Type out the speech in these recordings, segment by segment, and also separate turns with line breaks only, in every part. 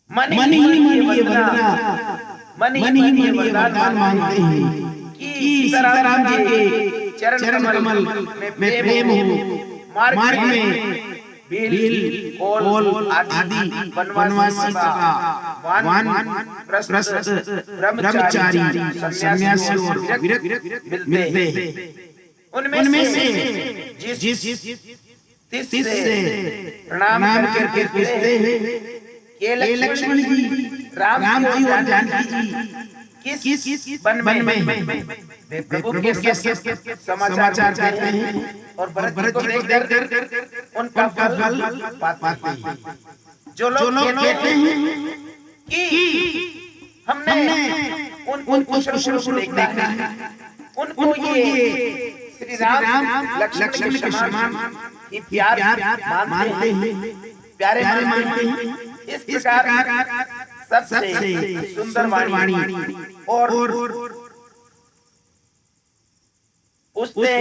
मन ही मन ये वंदना, मन ही मन ये वरदान मांगते हैं कि सीताराम जी के चरण कमल में प्रेम हो, मार्ग में भील कोल आदि वनवासी का वान ब्रह्मचारी सन्यासी और विरक्त मिलते हैं। उनमें से जिस से प्रणाम करके पूछते हैं ये लक्ष्मण जी, राम जी और जानकी जी किस वन में वे प्रभु के समाचार कहते हैं और भरत जी को देखकर उनका फल पाते हैं। जो लोग कहते हैं कि हमने उन कुशल को देखा है, उनको ये श्री राम लक्ष्मण के समान ही प्यार मानते हैं, प्यारे मानते हैं। इस प्रकार सबसे सुंदर वाणी और उससे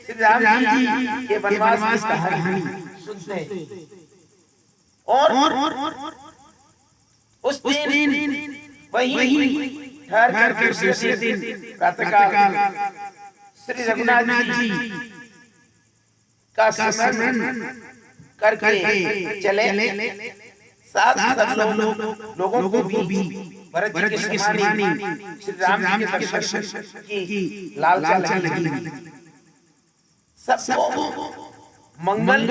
श्री राम जी के वनवास की कहानी सुनते हैं। और उस दिन वही ठहर कर दूसरे दिन प्रातःकाल श्री रघुनाथ जी का स्मरण करके चले। साथ सब लोगों को भी भरत जी के समानी श्री राम जी के दर्शन की लालसा लगी। सबको मंगल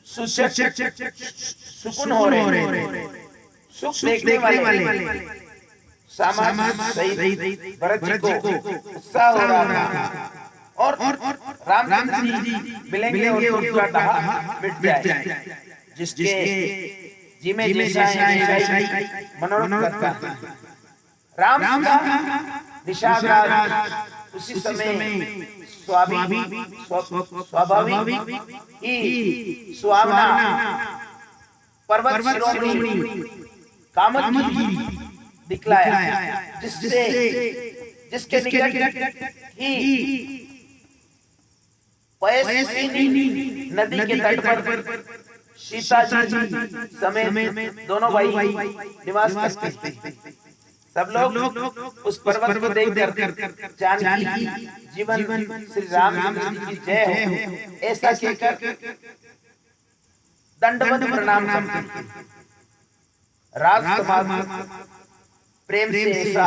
सुकून हो रहे, सुख देखने वाले सामान सहित भरत जी को उत्साह हो रहा और राम जी मिलेंगे और उनका दाह मिट जाए। जिसके जी में जैसा है मनोरथ करता है। राम का निशान उसी समय स्वाभाविक ही सुहावना पर्वत शिरोमणि कामदगिरि दिखलाया, जिसके निकट ही पयस्विनी नदी के तट पर सीता जी समेत दोनों भाई निवास करते हैं। सब लोग उस पर्वत को देखकर जानकी जीवन श्री राम जी की जय हो ऐसा कहकर दंडवत प्रणाम करते हैं। राज समाज प्रेम से ऐसा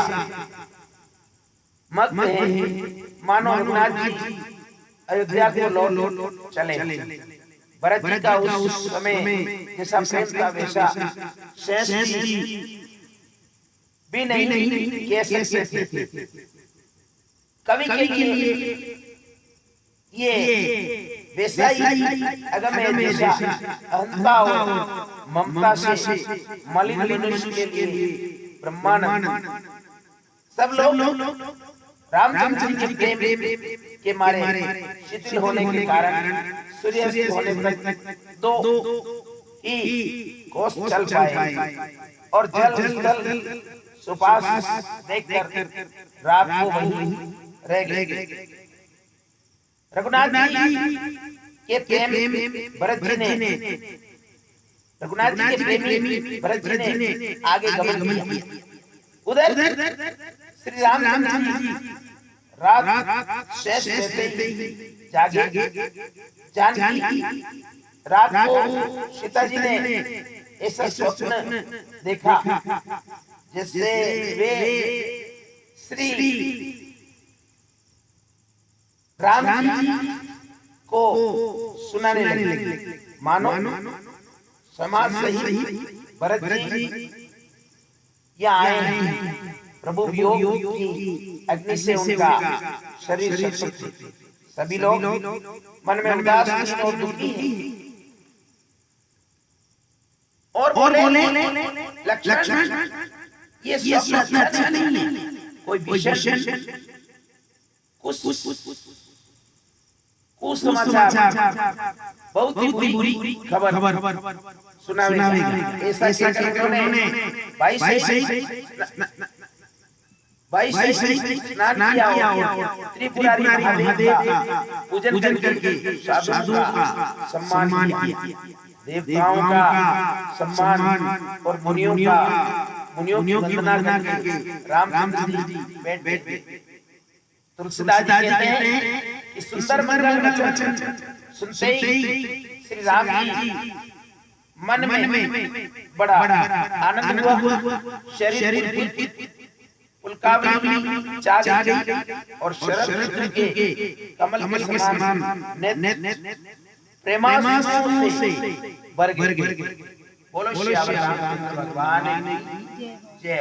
मग्न है मानो रघुनाथ जी अयोध्या को लौट चले। भरत जी का उस समय जैसा प्रेम का वैसा शेष भी नहीं कह सकते थे। कवि के लिए ये वैसा ही अगर मैं वैसा अहंता और ममता से मलिन मनुष्य के लिए ब्रह्मानंद। सब लोग रामचंद्र जी के प्रेम के मारे शिथिल होने के कारण सूर्यास्त होने तक दो ही कोस चल पाए और जल सुपास देखकर रात को वहीं रह गए। रघुनाथ जी के प्रेम भरत जी ने रघुनाथ जी के प्रेमी भरत जी ने आगे गमन किया। उधर श्री रामचंद्र जी रात शेष रहते ही जागे। जानकी रात को सीता जी ने ऐसा स्वप्न देखा जिससे वे श्री राम जी को सुनाने लगे। मानो समाज सहित भरत जी यहाँ आए हैं। प्रभु वियोग की अग्नि से उनका शरीर संतप्त थे। सभी लोग मन में उदास और दुखी हैं। और बोले लक्ष्मण ये स्वप्न अच्छा नहीं है। कोई भीषण कुसमाचार बहुत ही बुरी खबर सुनावेगा। ऐसा कहकर उन्होंने 22 स्नान किया और त्रिपुरारी महादेव का पूजन करके साधुओं का सम्मान किया। देवताओं का सम्मान और मुनियों की वंदना करके रामचंद्र जी बैठ गए। तुलसीदास जी कहते हैं कि सुंदर मंगल वचन सुनते ही श्री राम जी मन में बड़ा आनंद हुआ। शरीर पुलकावली चाह और शरद ऋतु के कमल के समान नेत्र प्रेमास्त्र से भर गए। बोलो श्री रामचंद्र भगवान की जय।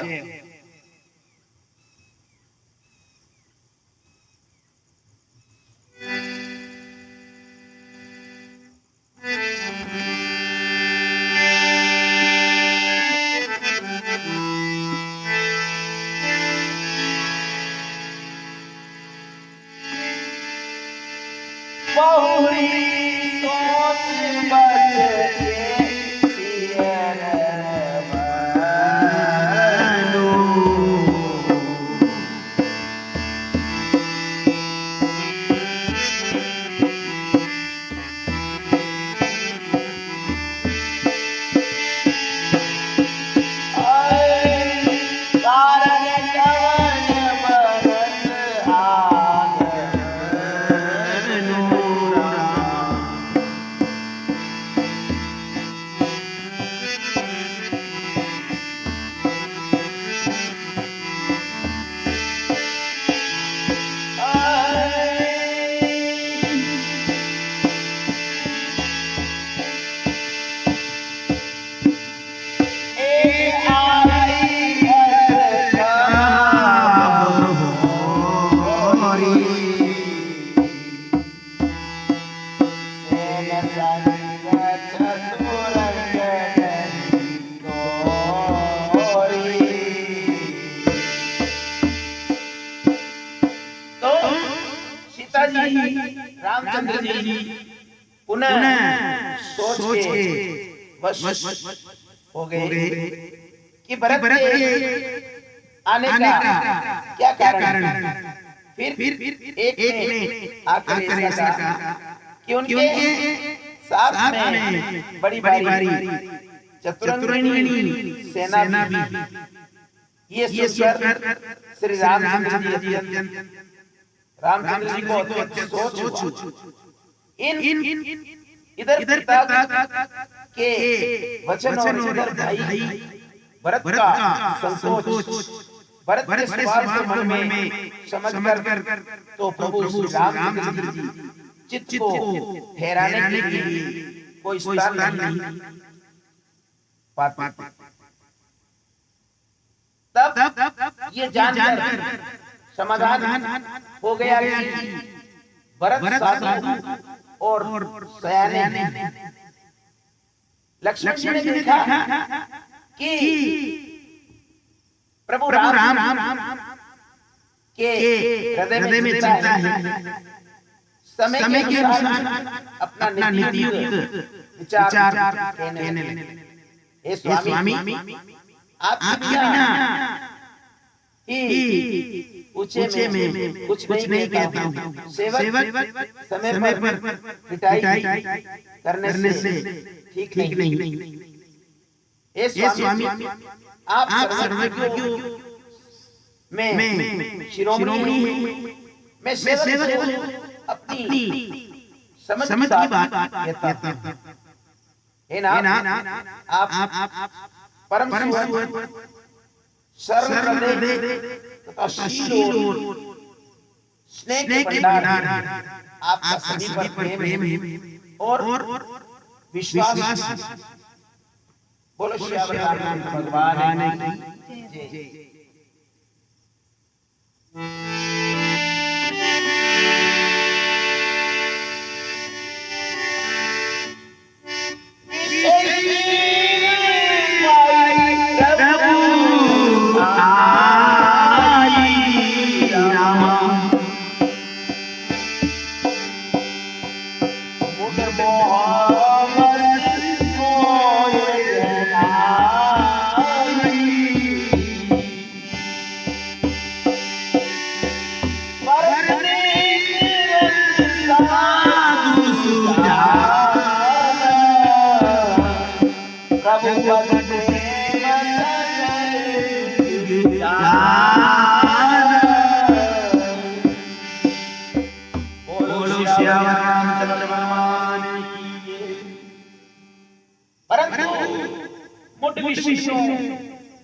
रामचंद्र जी पुनः सोच के बस हो गए कि भरत के आने का क्या कारण है। फिर एक ने आकर ऐसा कहा कि उनके साथ में बड़ी भारी चतुरंगिनी सेना भी। ये सुनकर श्री रामचंद्र जी को अत्यंत सोच हुआ। इधर पिता के वचन और इधर भाई भरत का संकोच, भरत के स्वार्थ मन में समझकर तो प्रभु श्री रामचंद्र जी चित्त को ठहराने के लिए कोई स्थान नहीं पाते। तब ये जानकर समाधान हो गया कि भरत साधु और सयाने लक्ष्मण जी ने देखा कि प्रभु राम के हृदय में चिंता है। समय के अनुसार अपना नीतियुक्त विचार कहने लगे। हे स्वामी, आपके बिना पूछे में कुछ नहीं कहता हूँ। सेवक समय पर पिटाई करने से ठीक नहीं। हे स्वामी, आप सर्वज्ञों में शिरोमणि हैं। मैं सेवक को अपनी समझ की बात कहता हूं। हे नाथ, आप परम सुहृद, सरल हृदय तथा शील और स्नेह के भंडार हैं। आपका सभी पर प्रेम है और विश्वास है। बोलो श्याम रामचंद्र भगवान की जय।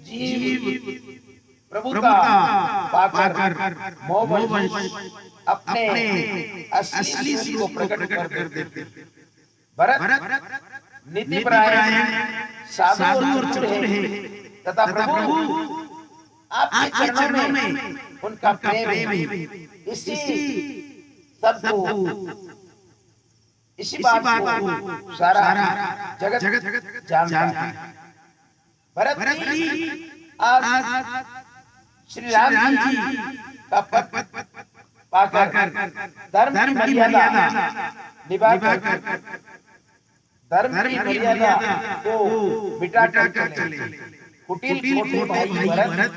जीव प्रभुता पाकर मोहवश अपने असली को प्रकट कर देते। भरत नीतिपरायण साधु और चतुर है तथा प्रभु आपके चरणों में उनका प्रेम है। इसी बात को सारा जगत जानता है। भरत आज श्री राम जी का पद पाकर धर्म की मर्यादा निभाकर धर्म की मर्यादा को मिटाकर चले। कुटिल छोटे भाई भरत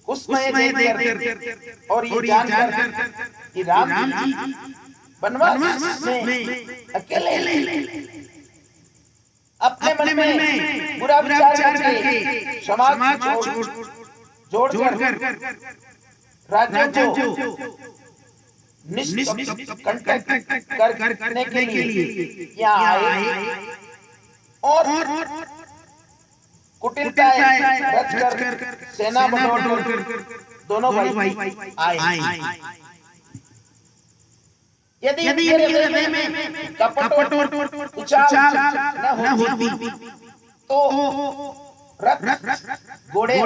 कुसुमय देखकर और ये जानकर कि राम जी वनवास में अकेले अपने मन में बुरा विचार करके समाज जोड़कर राज्यों को निष्कंटक करने के लिए यहाँ आए और कुटिलता रचकर सेना बटोर दोनों भाई आए। यदि हृदय में कपट और उचाल न होती तो रथ घोड़े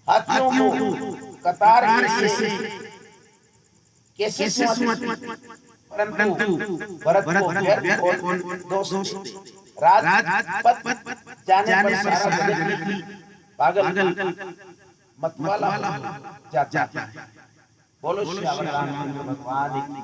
हाथियों को कतार कैसे सुनती। परंतु भरत को व्यर्थ और दोष राजपथ जाने पर सारा जगत पागल मतवाला जाता है। बोलो श्याम रामचंद्र भगवान की।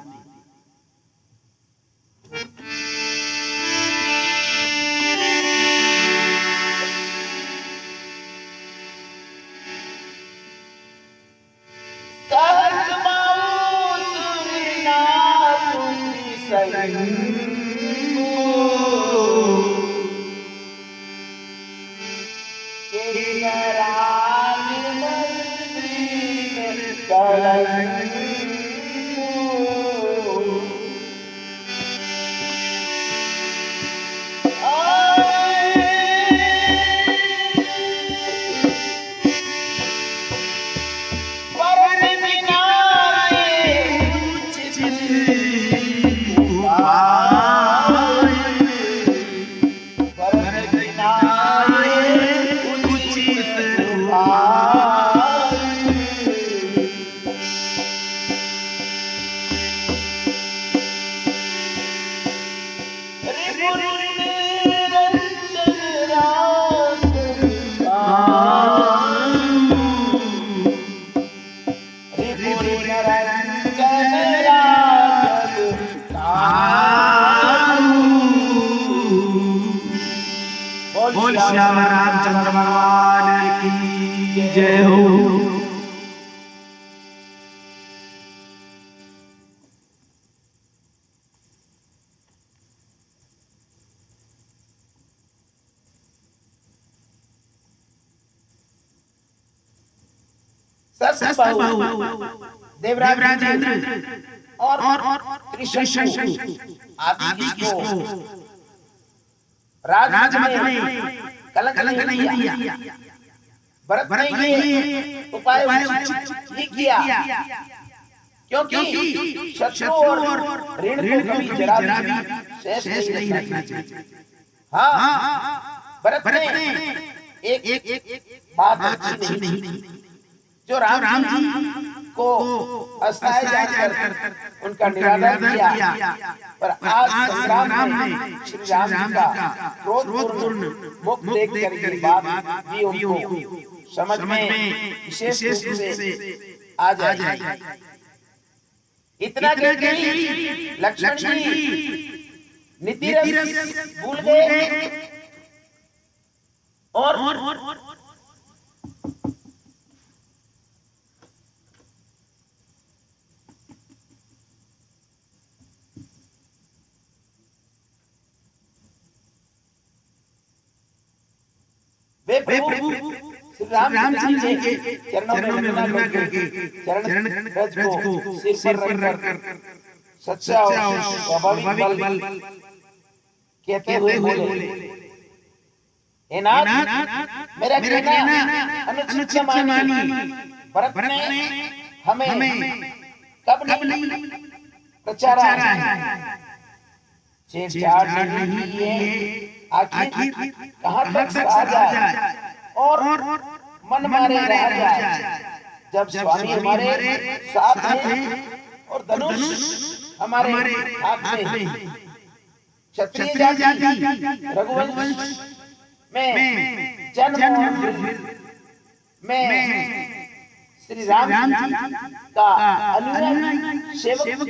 बोल श्याम रामचंद्र भगवान की जय हो। सस बहु देवराज इंद्र और त्रिशंकु आदि को राजमत में कलंक नहीं दिया। भरत ने ये उपाय ही किया क्योंकि शत्रु और ऋण को कभी जरा भी शेष नहीं रखना चाहिए। हाँ, भरत ने एक बात अच्छी नहीं जो राम जी को अस्थायी जानकर उनका निरादर किया, पर आज संग्राम में श्री राम जी का क्रोधपूर्ण मुख देखकर ये बात भी उनको समझ में विशेष रूप से आ जाए। इतना कहते ही लक्ष्मण जी नीतिरस भूल गए और वे प्रभु राम जी के चरणों में वंदना करके चरण रज को सिर पर रखकर सच्चा और स्वाभाविक बल कहते हुए बोले, हे नाथ, मेरा कहना अनुचित मानिए। भरत ने हमें कब नहीं प्रचारा है, छेड़छाड़ नहीं है, आखिर कहाँ तक सहा जाए और मन मारे रह जाए। जब स्वामी हमारे साथ हैं और धनुष हमारे हाथ में, क्षत्रिय जाति रघुवंश में जन्म में श्री राम का अनुयायी सेवक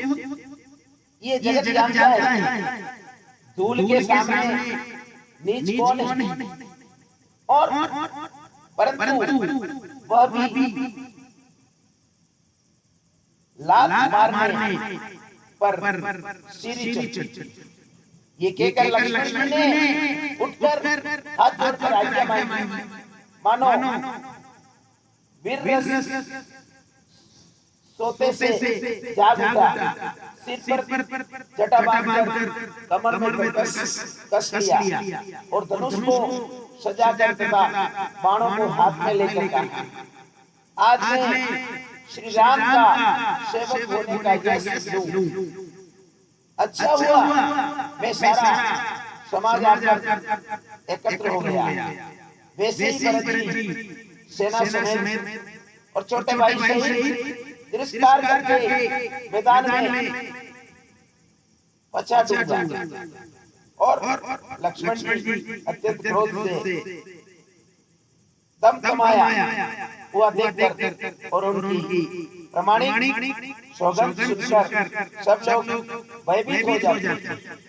ये जगत जानता है। धूल के सामने नीच कौन है, और परंतु वह भी लात मारने पर सिर ये कहकर लक्ष्मण जी ने उठकर हाथ जोड़कर आज्ञा मांगी। मानो वीर सोते से जाग उठा, सिर पर जटा बांधकर कमर में कस लिया और धनुष को सजाकर तथा बाणों को हाथ में लेकर कहा, आज मैं श्री राम का सेवक होने का यश लूं। अच्छा हुआ मैं सारा समाज आकर एकत्र हो गया। वैसे ही भरत जी सेना समेत और छोटे भाई सहित गिरफ्तार करके मैदान में पछा डूबा और लक्ष्मण जी अत्यंत क्रोध से दम कमाया हुआ देखकर और उनकी प्रामाणिक सौगंध सुनकर सब लोग भयभीत हो जाते।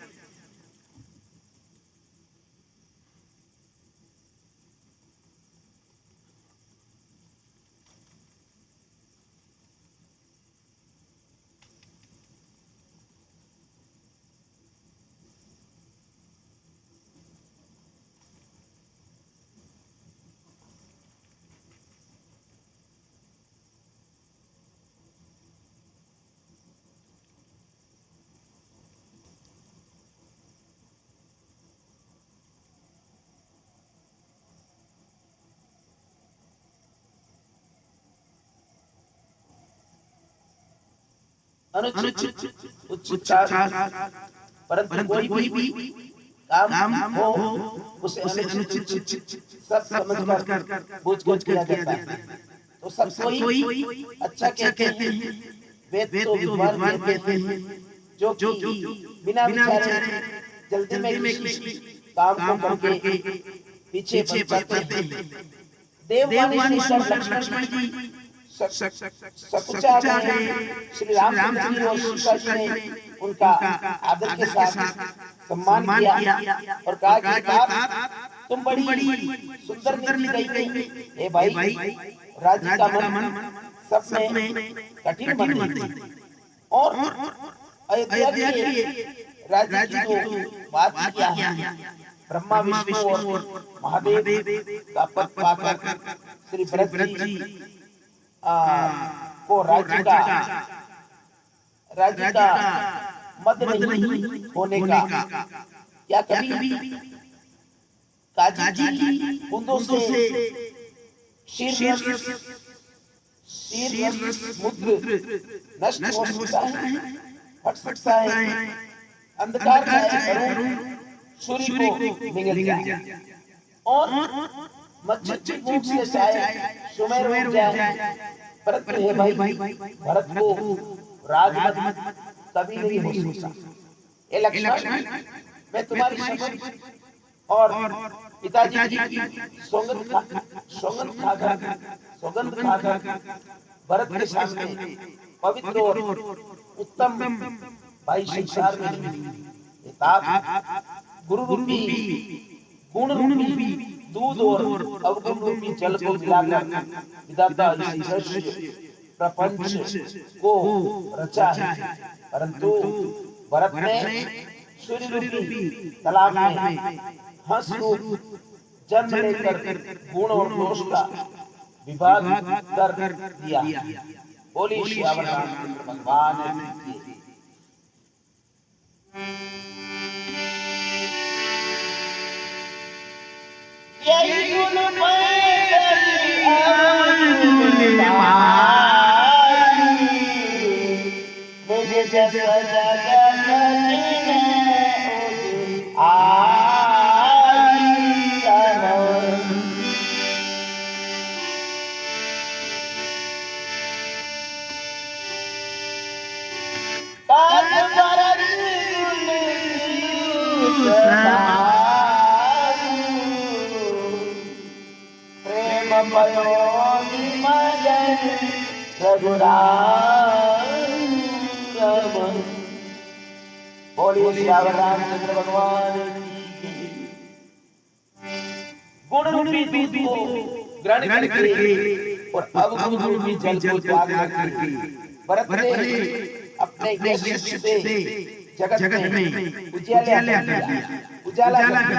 अनुचित उचित परंतु कोई भी काम हो उसे अनुचित सब समझकर बूझकर किया जाता है। तो सब कोई अच्छा कहते हैं, वेद तो विद्वान कहते हैं, जो कि बिना विचारे जल्दी में किसी काम को करके पीछे बढ़ जाते हैं। देववाणी लक्ष्मण जी सकुचा गए। श्री राम जी और सीता जी ने उनका आदर के साथ सम्मान किया और कहा कि तुम बड़ी सुंदर नीति गई। ए भाई, राज्य का मन सब में कठिन बन और अयोध्या के राज्य को बात किया है। ब्रह्मा विष्णु और महादेव का पद पाकर श्री भरत जी को राज्य का मद नहीं होने का। क्या कभी काजी की बूंदों से शीर समुद्र नष्ट हो सकता है, हट सकता है, अंधकार करूं सूर्य को निगल जाए और मच्छर की भूख से चाहे सुमेर उड़ जाए, परंतु हे भाई भरत को राजमत कभी नहीं हो सकता। ये लक्ष्मण, मैं तुम्हारी शपथ और पिताजी की सौगंध खाकर भरत के सामने पवित्र और उत्तम भाई संसार में नहीं। गुरु रूपी गुण रूपी दूध और अवगुण रूपी जल को पिलाकर विधाता इस दृश्य प्रपंच को रचा है, परंतु भरत ने सूर्य रूपी तालाब में हंस रूप जन्म लेकर गुण और दोष का विभाग कर दिया। बोली श्यावर रामचंद्र भगवान की। यही गुण मुझे जैसा प्रेम बोलिए श्यावर रामचंद्र भगवान की। गुण रूपी दूध को ग्रहण करके और अवगुण रूपी जल को त्याग करके भरत ने अपने यश से जगत में उजाला कर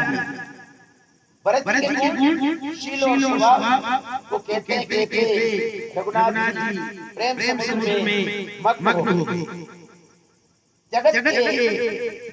दिया। भरत के गुण शील और स्वभाव को कहते हैं कि रघुनाथ जी प्रेम समुद्र में मग्न हो गए। जगत के